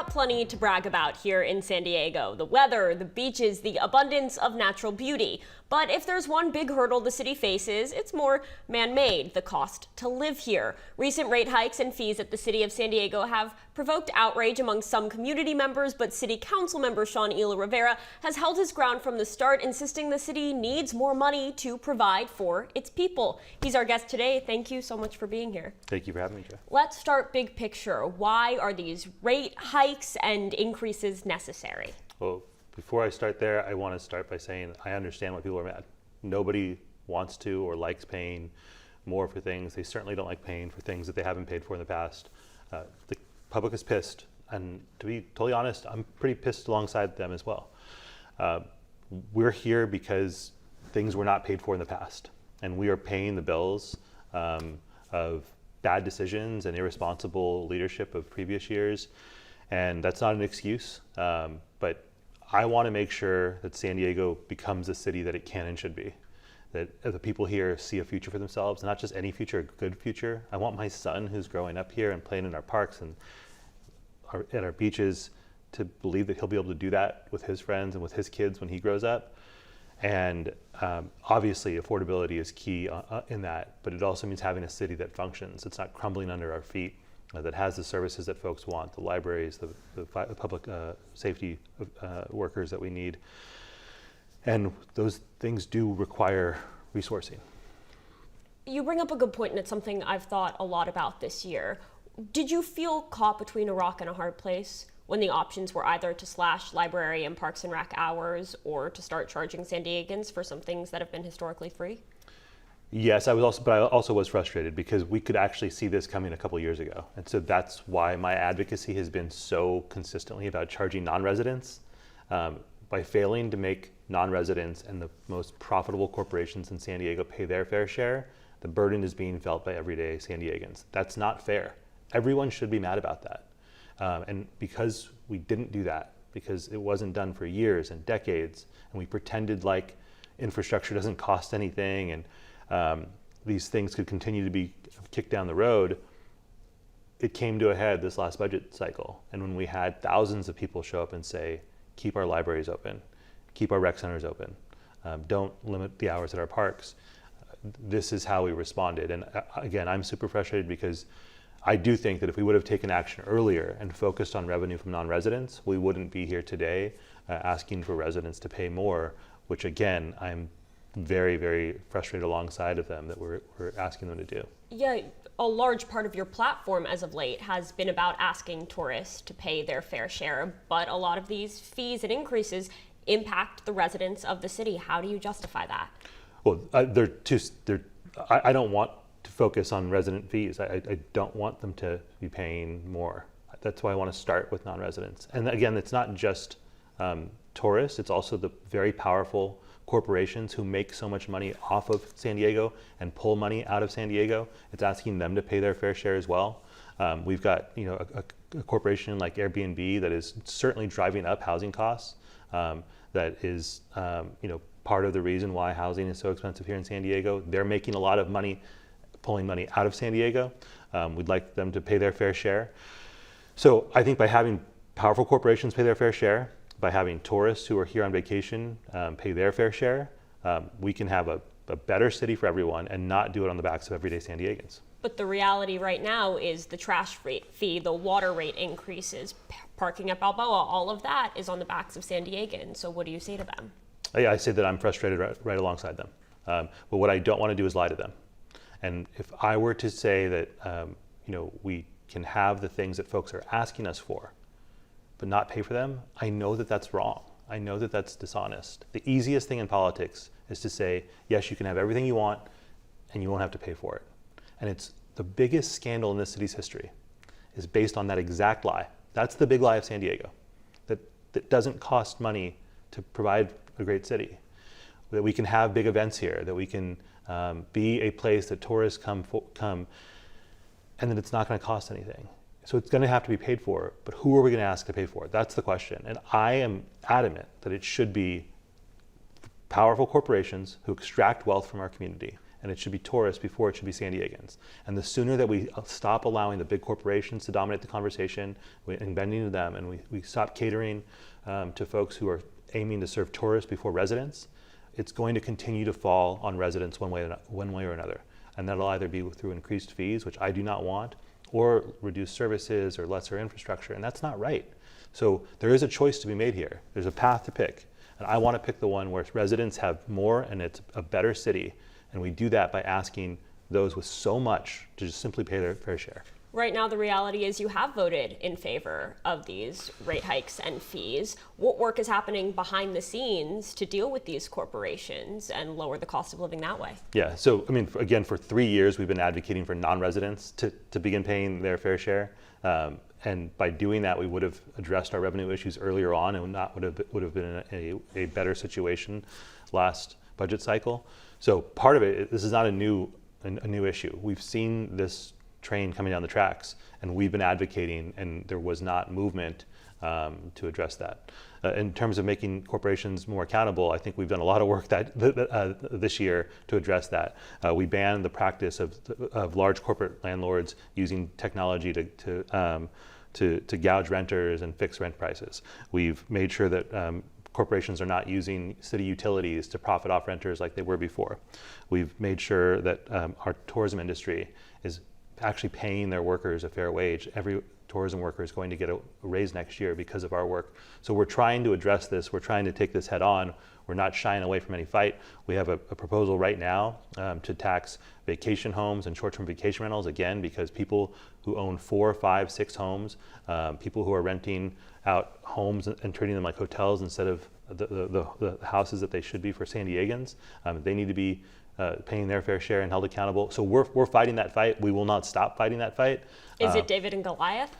got plenty to brag about here in San Diego. The weather, the beaches, the abundance of natural beauty. But if there's one big hurdle the city faces, it's more man-made, the cost to live here. Recent rate hikes and fees at the city of San Diego have provoked outrage among some community members, but City Councilmember Sean Elo-Rivera has held his ground from the start, insisting the city needs more money to provide for its people. He's our guest today. Thank you so much for being here. Thank you for having me, Joe. Let's start big picture. Why are these rate hikes and increases necessary? Well, before I start there, I want to start by saying I understand why people are mad. Nobody wants to or likes paying more for things. They certainly don't like paying for things that they haven't paid for in the past. The public is pissed, and to be totally honest, I'm pretty pissed alongside them as well. We're here because things were not paid for in the past, and we are paying the bills of bad decisions and irresponsible leadership of previous years, and that's not an excuse, but I want to make sure that San Diego becomes a city that it can and should be, that the people here see a future for themselves, not just any future, a good future. I want my son, who's growing up here and playing in our parks and at our beaches, to believe that he'll be able to do that with his friends and with his kids when he grows up. And obviously affordability is key in that, but it also means having a city that functions. It's not crumbling under our feet, that has the services that folks want, the libraries, the public safety workers that we need. And those things do require resourcing. You bring up a good point, and it's something I've thought a lot about this year. Did you feel caught between a rock and a hard place when the options were either to slash library and parks and rec hours or to start charging San Diegans for some things that have been historically free? Yes, but I also was frustrated because we could actually see this coming a couple years ago. And so that's why my advocacy has been so consistently about charging non-residents. By failing to make non-residents and the most profitable corporations in San Diego pay their fair share, the burden is being felt by everyday San Diegans. That's not fair. Everyone should be mad about that. And because we didn't do that, because it wasn't done for years and decades, and we pretended like infrastructure doesn't cost anything, and these things could continue to be kicked down the road, it came to a head this last budget cycle. And when we had thousands of people show up and say, keep our libraries open, keep our rec centers open, don't limit the hours at our parks, this is how we responded. And again, I'm super frustrated because I do think that if we would have taken action earlier and focused on revenue from non-residents, we wouldn't be here today asking for residents to pay more, which again, I'm very, very frustrated alongside of them that we're asking them to do. Yeah, a large part of your platform as of late has been about asking tourists to pay their fair share, but a lot of these fees and increases impact the residents of the city. How do you justify that? Well, I don't want to focus on resident fees. I don't want them to be paying more. That's why I want to start with non-residents. And again, it's not just tourists, it's also the very powerful corporations who make so much money off of San Diego and pull money out of San Diego. It's asking them to pay their fair share as well. We've got a corporation like Airbnb that is certainly driving up housing costs. That is part of the reason why housing is so expensive here in San Diego. They're making a lot of money pulling money out of San Diego. We'd like them to pay their fair share. So I think by having powerful corporations pay their fair share, by having tourists who are here on vacation pay their fair share, we can have a better city for everyone and not do it on the backs of everyday San Diegans. But the reality right now is the trash rate fee, the water rate increases, parking at Balboa, all of that is on the backs of San Diegans. So what do you say to them? I say that I'm frustrated right alongside them. But what I don't want to do is lie to them. And if I were to say that we can have the things that folks are asking us for, but not pay for them, I know that that's wrong. I know that that's dishonest. The easiest thing in politics is to say, yes, you can have everything you want and you won't have to pay for it. And it's the biggest scandal in this city's history is based on that exact lie. That's the big lie of San Diego, that doesn't cost money to provide a great city, that we can have big events here, that we can be a place that tourists come, and that it's not going to cost anything. So it's going to have to be paid for, but who are we going to ask to pay for it? That's the question. And I am adamant that it should be powerful corporations who extract wealth from our community and it should be tourists before it should be San Diegans. And the sooner that we stop allowing the big corporations to dominate the conversation and bending to them, and we stop catering to folks who are aiming to serve tourists before residents, it's going to continue to fall on residents one way or another. And that'll either be through increased fees, which I do not want, or reduced services or lesser infrastructure, and that's not right. So there is a choice to be made here. There's a path to pick. And I want to pick the one where residents have more and it's a better city. And we do that by asking those with so much to just simply pay their fair share. Right now, the reality is you have voted in favor of these rate hikes and fees. What work is happening behind the scenes to deal with these corporations and lower the cost of living that way? Yeah, so I mean, again, for 3 years, we've been advocating for non-residents to begin paying their fair share. And by doing that, we would have addressed our revenue issues earlier on and would have been in a better situation last budget cycle. So part of it, this is not a new issue. We've seen this train coming down the tracks, and we've been advocating, and there was not movement to address that. In terms of making corporations more accountable, I think we've done a lot of work this year to address that. We banned the practice of large corporate landlords using technology to gouge renters and fix rent prices. We've made sure that corporations are not using city utilities to profit off renters like they were before. We've made sure that our tourism industry is actually paying their workers a fair wage. Every tourism worker is going to get a raise next year because of our work. So we're trying to address this. We're trying to take this head on. We're not shying away from any fight. We have a proposal right now to tax vacation homes and short-term vacation rentals, again, because people who own 4, 5, 6 homes, people who are renting out homes and treating them like hotels instead of the houses that they should be for San Diegans, they need to be paying their fair share and held accountable. So we're fighting that fight. We will not stop fighting that fight. Is it David and Goliath?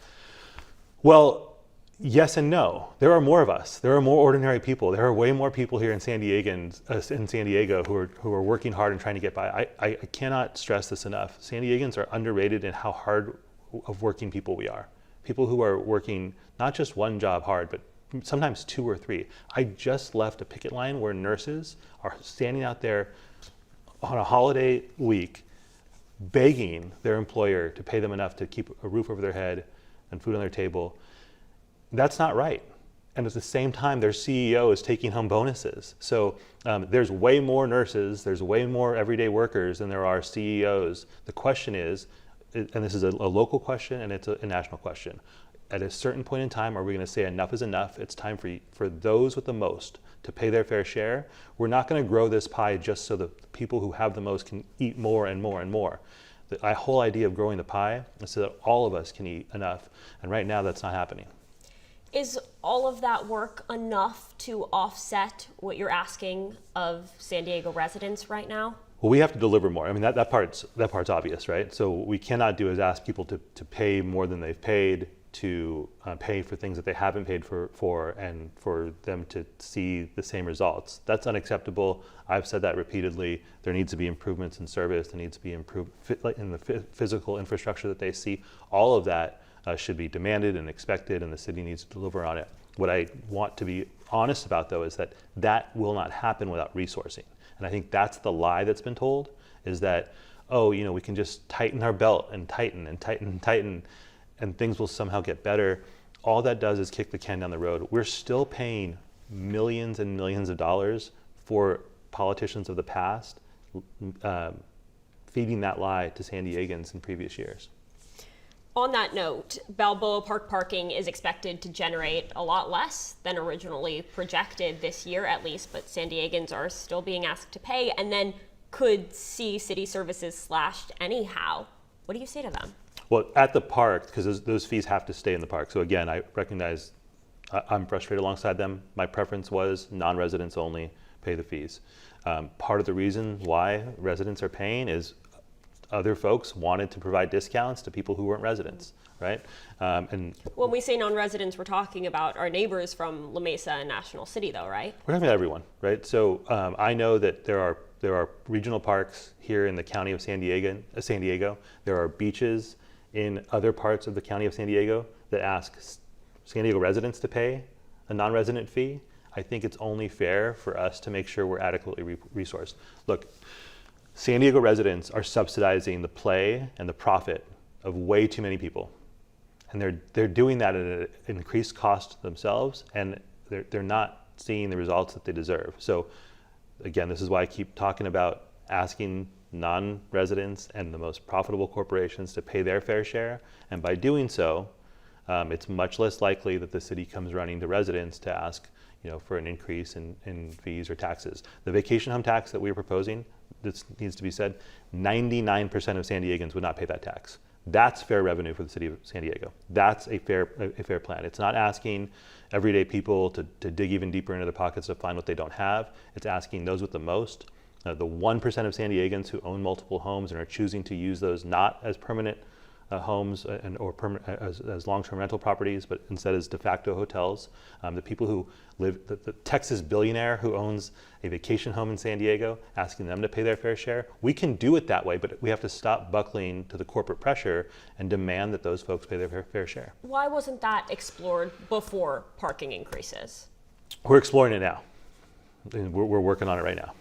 Well, yes and no. There are more of us. There are more ordinary people. There are way more people here in San Diego who are working hard and trying to get by. I cannot stress this enough. San Diegans are underrated in how hard of working people we are. People who are working not just one job hard, but sometimes 2 or 3. I just left a picket line where nurses are standing out there on a holiday week begging their employer to pay them enough to keep a roof over their head and food on their table. That's not right. And at the same time, their CEO is taking home bonuses. So there's way more nurses, there's way more everyday workers than there are CEOs. The question is, and this is a local question and it's a national question, at a certain point in time, are we going to say enough is enough? It's time for those with the most to pay their fair share. We're not going to grow this pie just so the people who have the most can eat more and more and more. The whole idea of growing the pie is so that all of us can eat enough. And right now, that's not happening. Is all of that work enough to offset what you're asking of San Diego residents right now? Well, we have to deliver more. I mean, that part's obvious, right? So what we cannot do is ask people to pay more than they've paid, to pay for things that they haven't paid for, and for them to see the same results. That's unacceptable. I've said that repeatedly. There needs to be improvements in service. There needs to be improvement in the physical infrastructure that they see. All of that should be demanded and expected, and the city needs to deliver on it. What I want to be honest about, though, is that will not happen without resourcing. And I think that's the lie that's been told, is that, we can just tighten our belt and tighten and tighten and tighten, and things will somehow get better. All that does is kick the can down the road. We're still paying millions and millions of dollars for politicians of the past, feeding that lie to San Diegans in previous years. On that note, Balboa Park parking is expected to generate a lot less than originally projected this year, at least, but San Diegans are still being asked to pay and then could see city services slashed anyhow. What do you say to them? Well, at the park, because those fees have to stay in the park. So again, I recognize I'm frustrated alongside them. My preference was non-residents only pay the fees. Part of the reason why residents are paying is other folks wanted to provide discounts to people who weren't residents, right? And when we say non-residents, we're talking about our neighbors from La Mesa and National City, though, right? We're talking about everyone, right? So I know that there are regional parks here in the county of San Diego. There are beaches in other parts of the county of San Diego that ask San Diego residents to pay a non-resident fee. I think it's only fair for us to make sure we're adequately resourced. Look, San Diego residents are subsidizing the play and the profit of way too many people. And they're doing that at an increased cost to themselves, and they're not seeing the results that they deserve. So again, this is why I keep talking about asking non-residents and the most profitable corporations to pay their fair share. And by doing so, it's much less likely that the city comes running to residents to ask, for an increase in fees or taxes. The vacation home tax that we are proposing, this needs to be said, 99% of San Diegans would not pay that tax. That's fair revenue for the city of San Diego. That's a fair plan. It's not asking everyday people to dig even deeper into their pockets to find what they don't have. It's asking those with the most, the 1% of San Diegans who own multiple homes and are choosing to use those not as permanent homes or as long-term rental properties, but instead as de facto hotels. The people who live, the Texas billionaire who owns a vacation home in San Diego, asking them to pay their fair share. We can do it that way, but we have to stop buckling to the corporate pressure and demand that those folks pay their fair share. Why wasn't that explored before parking increases? We're exploring it now. We're working on it right now.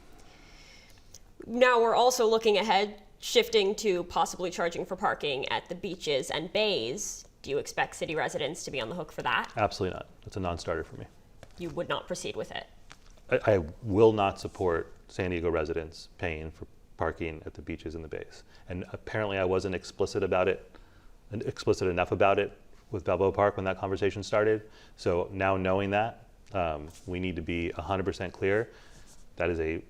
Now we're also looking ahead, shifting to possibly charging for parking at the beaches and bays. Do you expect city residents to be on the hook for that? Absolutely not. It's a non-starter for me. You would not proceed with it? I will not support San Diego residents paying for parking at the beaches and the bays. And apparently I wasn't explicit enough about it with Balboa Park when that conversation started. So now knowing that, we need to be 100% clear. That is a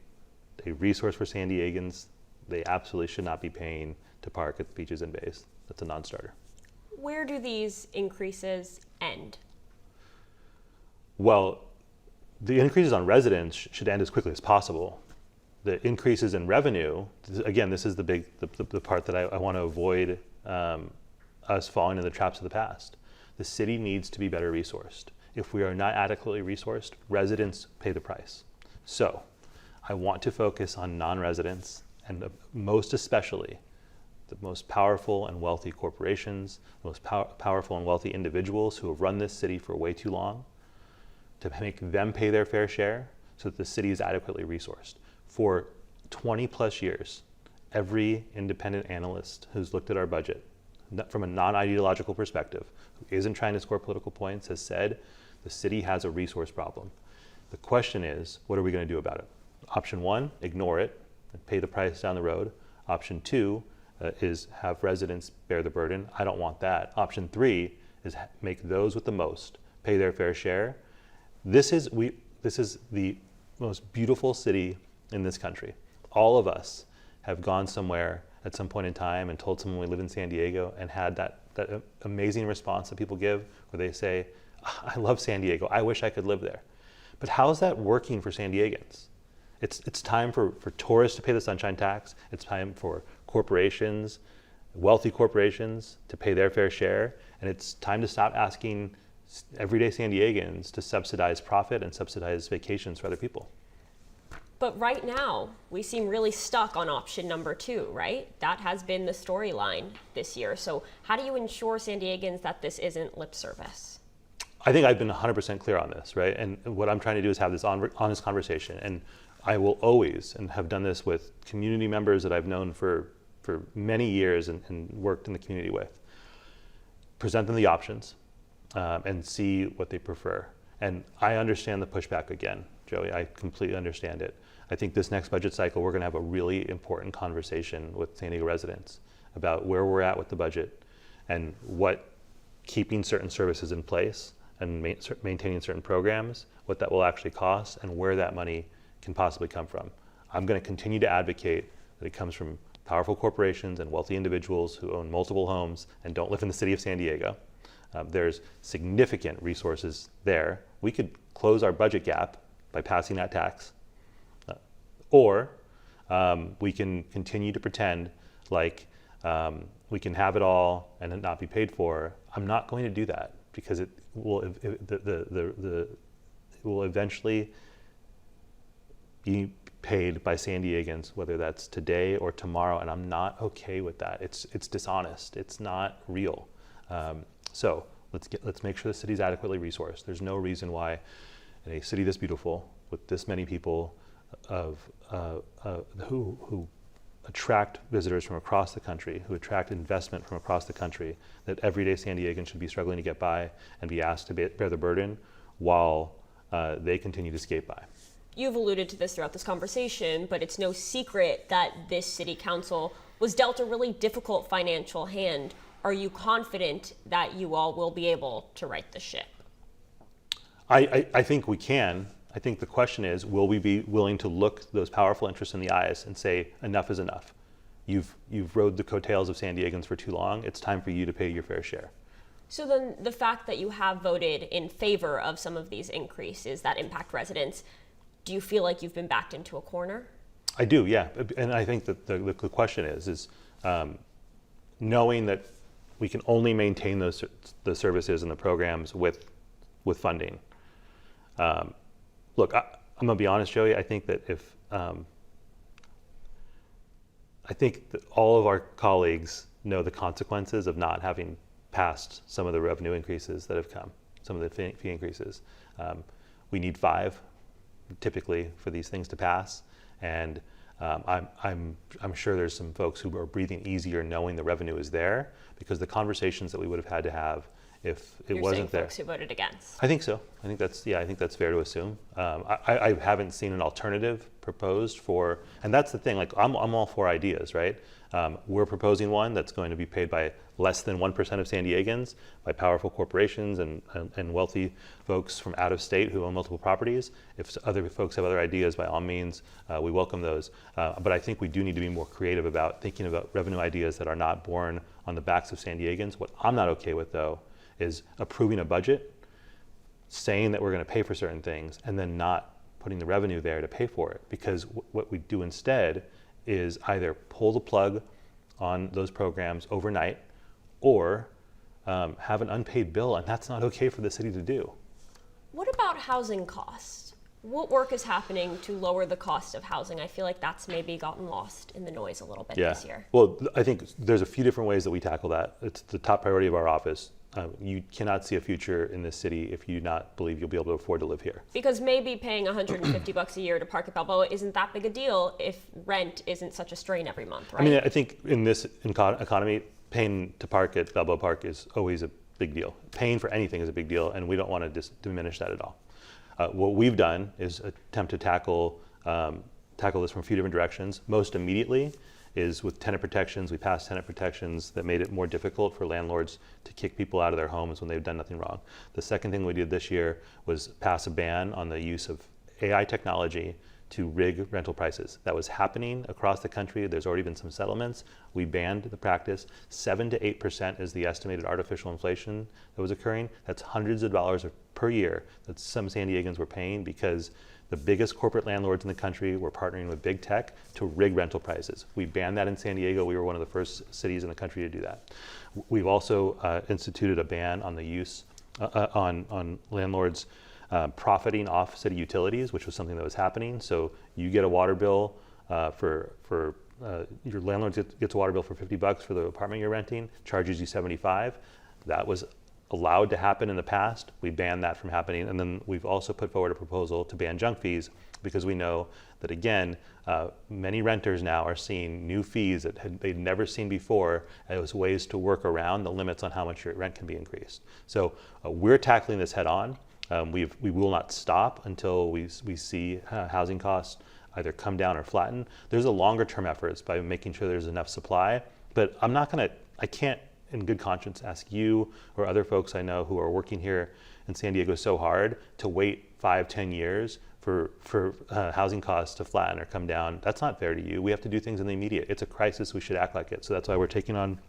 resource for San Diegans. They absolutely should not be paying to park at the beaches and bays. That's a non-starter. Where do these increases end? Well, the increases on residents should end as quickly as possible. The increases in revenue, again, this is the part that I want to avoid us falling in the traps of the past. The city needs to be better resourced. If we are not adequately resourced, residents pay the price. So I want to focus on non-residents, and most especially the most powerful and wealthy corporations, the most powerful and wealthy individuals who have run this city for way too long, to make them pay their fair share so that the city is adequately resourced. For 20 plus years, every independent analyst who's looked at our budget from a non-ideological perspective, who isn't trying to score political points, has said the city has a resource problem. The question is, what are we going to do about it? Option one, ignore it and pay the price down the road. Option two is have residents bear the burden. I don't want that. Option three is make those with the most pay their fair share. This is the most beautiful city in this country. All of us have gone somewhere at some point in time and told someone we live in San Diego and had that amazing response that people give where they say, I love San Diego, I wish I could live there. But how is that working for San Diegans? It's time for tourists to pay the sunshine tax. It's time for corporations, wealthy corporations, to pay their fair share. And it's time to stop asking everyday San Diegans to subsidize profit and subsidize vacations for other people. But right now, we seem really stuck on option number two, right? That has been the storyline this year. So how do you ensure San Diegans that this isn't lip service? I think I've been 100% clear on this, right? And what I'm trying to do is have this honest conversation. And I will always, and have done this with community members that I've known for many years and worked in the community with, present them the options and see what they prefer. And I understand the pushback again, Joey, I completely understand it. I think this next budget cycle, we're gonna have a really important conversation with San Diego residents about where we're at with the budget and what keeping certain services in place and maintaining certain programs, what that will actually cost and where that money can possibly come from. I'm going to continue to advocate that it comes from powerful corporations and wealthy individuals who own multiple homes and don't live in the city of San Diego. There's significant resources there. We could close our budget gap by passing that tax, or we can continue to pretend like we can have it all and it not be paid for. I'm not going to do that because it will eventually be paid by San Diegans, whether that's today or tomorrow, and I'm not okay with that. It's dishonest. It's not real. So let's make sure the city's adequately resourced. There's no reason why in a city this beautiful with this many people who attract visitors from across the country, who attract investment from across the country, that everyday San Diegans should be struggling to get by and be asked to bear the burden while they continue to skate by. You've alluded to this throughout this conversation, but it's no secret that this city council was dealt a really difficult financial hand. Are you confident that you all will be able to right the ship? I think we can. I think the question is, will we be willing to look those powerful interests in the eyes and say, enough is enough? You've rode the coattails of San Diegans for too long. It's time for you to pay your fair share. So then the fact that you have voted in favor of some of these increases that impact residents, do you feel like you've been backed into a corner? I do, yeah. And I think that the question is knowing that we can only maintain the services and the programs with funding. Look, I'm gonna be honest, Joey. I think that I think that all of our colleagues know the consequences of not having passed some of the revenue increases that have come, some of the fee increases. We need 5, typically, for these things to pass, and I'm sure there's some folks who are breathing easier knowing the revenue is there, because the conversations that we would have had to have if it wasn't there. Folks who voted against. I think so. I think that's fair to assume. I haven't seen an alternative proposed for, and that's the thing. Like I'm all for ideas, right? We're proposing one that's going to be paid by less than 1% of San Diegans, by powerful corporations and wealthy folks from out of state who own multiple properties. If other folks have other ideas, by all means, we welcome those. But I think we do need to be more creative about thinking about revenue ideas that are not borne on the backs of San Diegans. What I'm not okay with, though, is approving a budget, saying that we're going to pay for certain things, and then not putting the revenue there to pay for it. Because what we do instead is either pull the plug on those programs overnight, or have an unpaid bill, and that's not okay for the city to do. What about housing costs? What work is happening to lower the cost of housing? I feel like that's maybe gotten lost in the noise a little bit this year. Well, I think there's a few different ways that we tackle that. It's the top priority of our office. You cannot see a future in this city if you not believe you'll be able to afford to live here. Because maybe paying $150 a year to park at Balboa isn't that big a deal if rent isn't such a strain every month, right? I mean, I think in this economy, paying to park at Balboa Park is always a big deal. Paying for anything is a big deal, and we don't want to diminish that at all. What we've done is attempt to tackle this from a few different directions. Most immediately is with tenant protections. We passed tenant protections that made it more difficult for landlords to kick people out of their homes when they've done nothing wrong. The second thing we did this year was pass a ban on the use of AI technology to rig rental prices. That was happening across the country. There's already been some settlements. We banned the practice. 7 to 8% is the estimated artificial inflation that was occurring. That's hundreds of dollars per year that some San Diegans were paying because the biggest corporate landlords in the country were partnering with big tech to rig rental prices. We banned that in San Diego. We were one of the first cities in the country to do that. We've also instituted a ban on the use on landlords profiting off city utilities, which was something that was happening. So you get a water bill your landlord gets a water bill for $50 for the apartment you're renting, charges you $75. That was allowed to happen in the past. We banned that from happening. And then we've also put forward a proposal to ban junk fees, because we know that, again, many renters now are seeing new fees that they'd never seen before as ways to work around the limits on how much your rent can be increased. So we're tackling this head on. We will not stop until we see housing costs either come down or flatten. There's a longer term efforts by making sure there's enough supply, but I can't in good conscience ask you or other folks I know who are working here in San Diego so hard to wait 5-10 years for housing costs to flatten or come down. That's not fair to you. We have to do things in the immediate. It's a crisis. We should act like it. So that's why we're taking on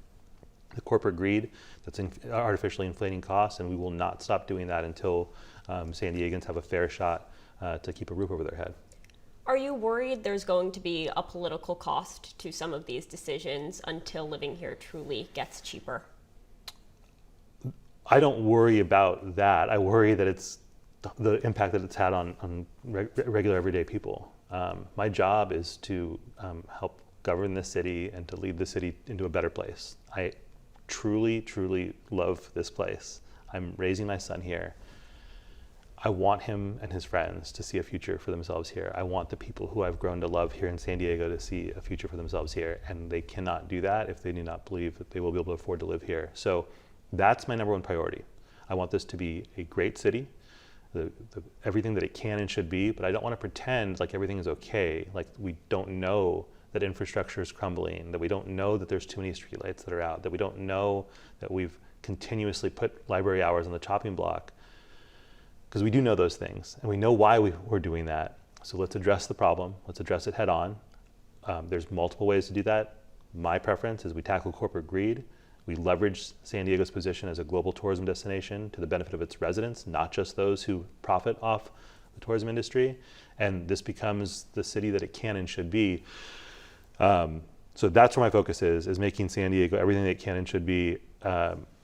the corporate greed that's artificially inflating costs, and we will not stop doing that until San Diegans have a fair shot to keep a roof over their head. Are you worried there's going to be a political cost to some of these decisions until living here truly gets cheaper? I don't worry about that. I worry that it's the impact that it's had on regular everyday people. My job is to help govern this city and to lead the city into a better place. I truly, truly love this place. I'm raising my son here. I want him and his friends to see a future for themselves here. I want the people who I've grown to love here in San Diego to see a future for themselves here. And they cannot do that if they do not believe that they will be able to afford to live here. So that's my number one priority. I want this to be a great city, everything that it can and should be, but I don't want to pretend like everything is okay, like we don't know that infrastructure is crumbling, that we don't know that there's too many streetlights that are out, that we don't know that we've continuously put library hours on the chopping block. Because we do know those things, and we know why we're doing that. So let's address the problem. Let's address it head on. There's multiple ways to do that. My preference is we tackle corporate greed. We leverage San Diego's position as a global tourism destination to the benefit of its residents, not just those who profit off the tourism industry. And this becomes the city that it can and should be. So that's where my focus is making San Diego everything that it can and should be.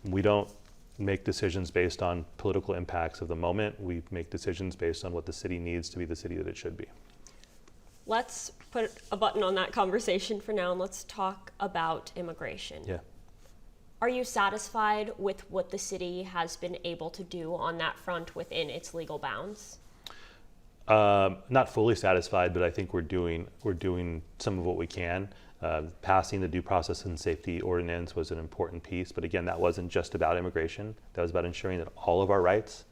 We don't make decisions based on political impacts of the moment. We make decisions based on what the city needs to be the city that it should be. Let's put a button on that conversation for now, and let's talk about immigration. Yeah. Are you satisfied with what the city has been able to do on that front within its legal bounds? Not fully satisfied, but I think we're doing some of what we can. Passing the due process and safety ordinance was an important piece, but again, that wasn't just about immigration. That was about ensuring that all of our rights,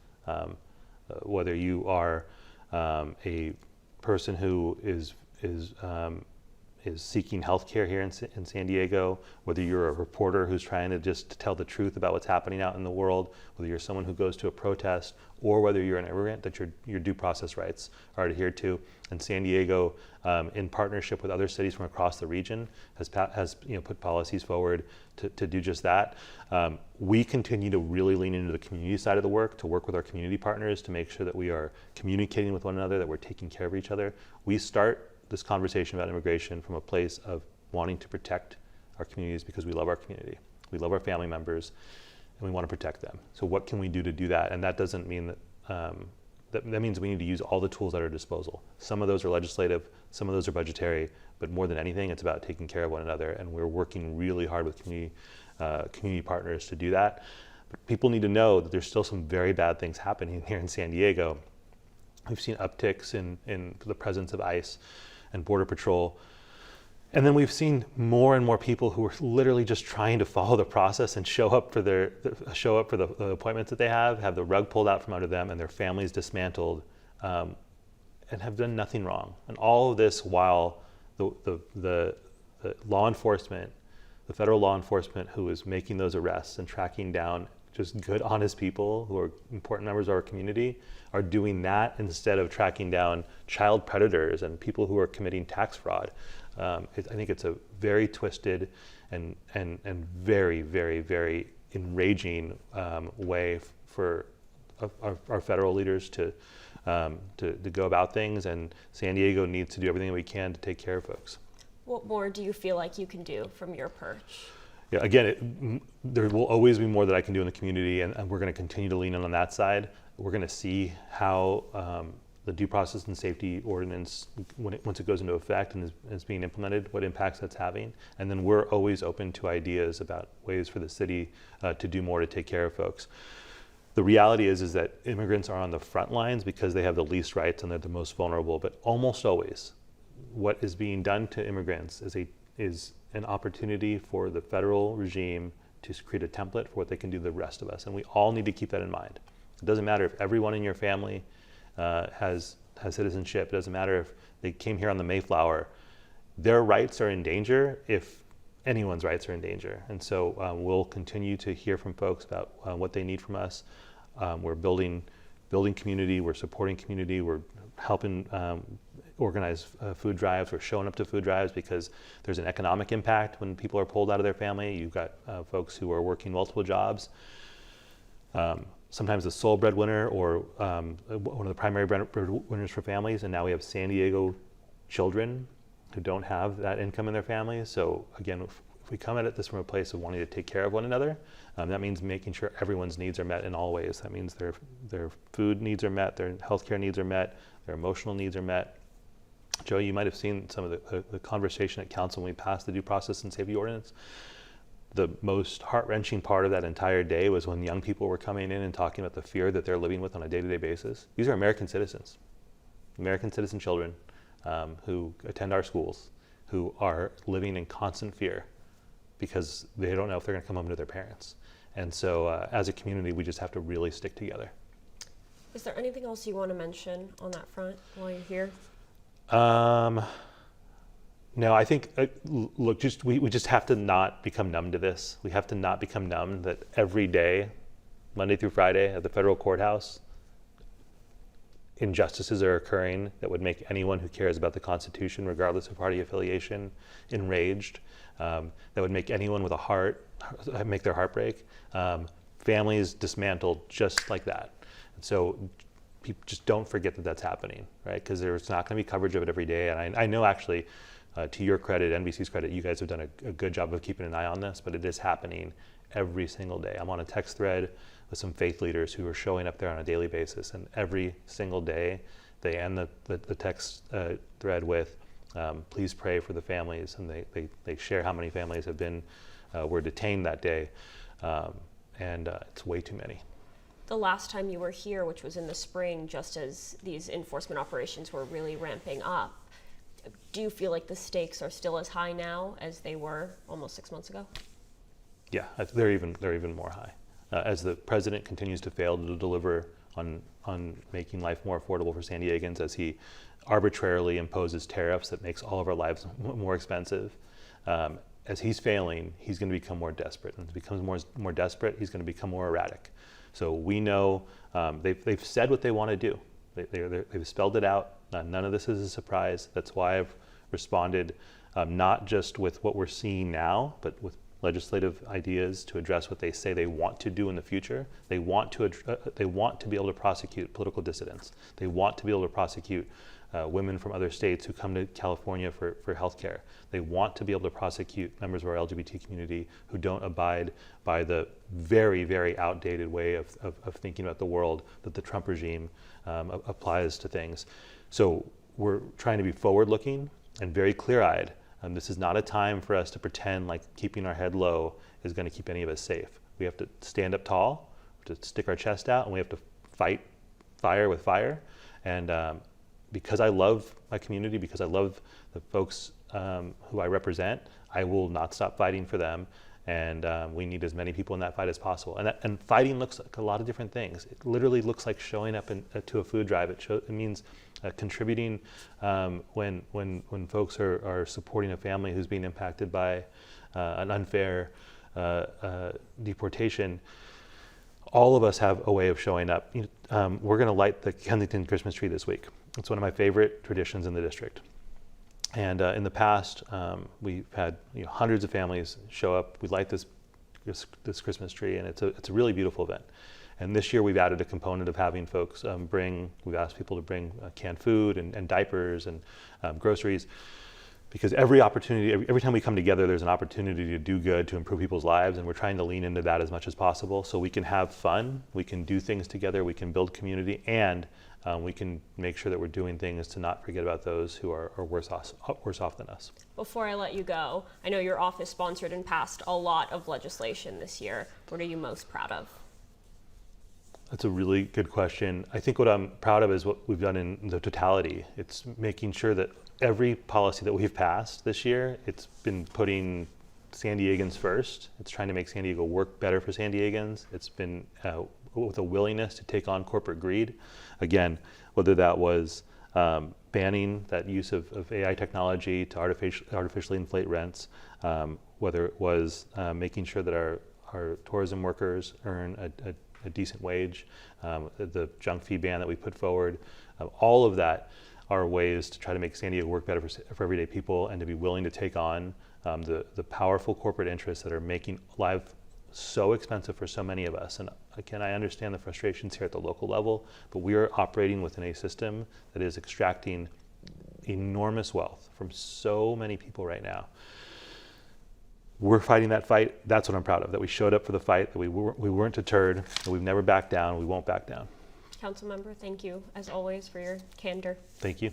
whether you are a person who is seeking health care here in San Diego, whether you're a reporter who's trying to just tell the truth about what's happening out in the world, whether you're someone who goes to a protest, or whether you're an immigrant, that your due process rights are adhered to. And San Diego, in partnership with other cities from across the region, has put policies forward to do just that. We continue to really lean into the community side of the work, to work with our community partners to make sure that we are communicating with one another, that we're taking care of each other. We start this conversation about immigration from a place of wanting to protect our communities because we love our community. We love our family members, and we want to protect them. So what can we do to do that? And that doesn't mean that, that means we need to use all the tools at our disposal. Some of those are legislative, some of those are budgetary, but more than anything, it's about taking care of one another, and we're working really hard with community partners to do that. But people need to know that there's still some very bad things happening here in San Diego. We've seen upticks in the presence of ICE and Border Patrol. And then we've seen more and more people who are literally just trying to follow the process and show up for the appointments that they have the rug pulled out from under them and their families dismantled, and have done nothing wrong. And all of this while the law enforcement, the federal law enforcement who is making those arrests and tracking down just good, honest people who are important members of our community, are doing that instead of tracking down child predators and people who are committing tax fraud. I think it's a very twisted and very, very, very enraging way for our federal leaders to go about things, and San Diego needs to do everything we can to take care of folks. What more do you feel like you can do from your perch? Yeah, again, there will always be more that I can do in the community, and we're going to continue to lean in on that side. We're going to see how the due process and safety ordinance, once it goes into effect and is being implemented, what impacts that's having. And then we're always open to ideas about ways for the city to do more to take care of folks. The reality is that immigrants are on the front lines because they have the least rights and they're the most vulnerable, but almost always what is being done to immigrants is an opportunity for the federal regime to create a template for what they can do to the rest of us. And we all need to keep that in mind. It doesn't matter if everyone in your family has citizenship. It doesn't matter if they came here on the Mayflower. Their rights are in danger if anyone's rights are in danger. And so we'll continue to hear from folks about what they need from us. We're building community, we're supporting community, we're helping organize food drives. We're showing up to food drives because there's an economic impact when people are pulled out of their family. You've got folks who are working multiple jobs. Sometimes the sole breadwinner or one of the primary breadwinners for families, and now we have San Diego children who don't have that income in their families. So again, if we come at this from a place of wanting to take care of one another, that means making sure everyone's needs are met in all ways. That means their food needs are met, their healthcare needs are met, their emotional needs are met. Joey, you might have seen some of the conversation at council when we passed the due process and safety ordinance. the most heart-wrenching part of that entire day was when young people were coming in and talking about the fear that they're living with on a day-to-day basis. These are American citizens, American citizen children who attend our schools, who are living in constant fear because they don't know if they're going to come home to their parents. And so as a community, we just have to really stick together. Is there anything else you want to mention on that front while you're here? No, I think, look, we just have to not become numb to this. We have to not become numb that every day, Monday through Friday at the federal courthouse, injustices are occurring that would make anyone who cares about the Constitution, regardless of party affiliation, enraged. That would make anyone with a heart, make their heart break. Families dismantled just like that. And so people just don't forget that that's happening, right? Because there's not going to be coverage of it every day. And I know actually, to your credit, NBC's credit, you guys have done a good job of keeping an eye on this, but it is happening every single day. I'm on a text thread with some faith leaders who are showing up there on a daily basis, and every single day they end the text thread with, please pray for the families, and they share how many families have been, were detained that day, and it's way too many. The last time you were here, which was in the spring, just as these enforcement operations were really ramping up, do you feel like the stakes are still as high now as they were almost 6 months ago? Yeah, they're even more high. As the president continues to fail to deliver on making life more affordable for San Diegans, as he arbitrarily imposes tariffs that makes all of our lives more expensive, as he's failing, he's going to become more desperate. And as he becomes more desperate, he's going to become more erratic. So we know they've said what they want to do. They've spelled it out. None of this is a surprise. That's why I've responded not just with what we're seeing now, but with legislative ideas to address what they say they want to do in the future. They want to be able to prosecute political dissidents. They want to be able to prosecute women from other states who come to California for health care. They want to be able to prosecute members of our LGBT community who don't abide by the very, very outdated way of thinking about the world that the Trump regime applies to things. So we're trying to be forward-looking and very clear-eyed. This is not a time for us to pretend like keeping our head low is going to keep any of us safe. We have to stand up tall, to stick our chest out, and we have to fight fire with fire. And because I love my community, because I love the folks who I represent, I will not stop fighting for them. And we need as many people in that fight as possible. And fighting looks like a lot of different things. It literally looks like showing up to a food drive. It means contributing when folks are supporting a family who's being impacted by an unfair deportation. All of us have a way of showing up. We're going to light the Kensington Christmas tree this week. It's one of my favorite traditions in the district. And in the past, we've had hundreds of families show up. We light this Christmas tree, and it's a really beautiful event. And this year, we've added a component of having folks we've asked people to bring canned food and diapers and groceries, because every time we come together, there's an opportunity to do good, to improve people's lives, and we're trying to lean into that as much as possible so we can have fun, we can do things together, we can build community, and we can make sure that we're doing things to not forget about those who are worse off than us. Before I let you go, I know your office sponsored and passed a lot of legislation this year. What are you most proud of? That's a really good question. I think what I'm proud of is what we've done in the totality. It's making sure that every policy that we've passed this year, it's been putting San Diegans first. It's trying to make San Diego work better for San Diegans. It's been with a willingness to take on corporate greed. Again, whether that was banning that use of AI technology to artificially inflate rents, whether it was making sure that our tourism workers earn a decent wage, the junk fee ban that we put forward, all of that are ways to try to make San Diego work better for everyday people, and to be willing to take on the powerful corporate interests that are making life so expensive for so many of us. And again, I understand the frustrations here at the local level, but we are operating within a system that is extracting enormous wealth from so many people right now. We're fighting that fight. That's what I'm proud of, that we showed up for the fight, that we weren't deterred, that we've never backed down, we won't back down. Councilmember, thank you, as always, for your candor. Thank you.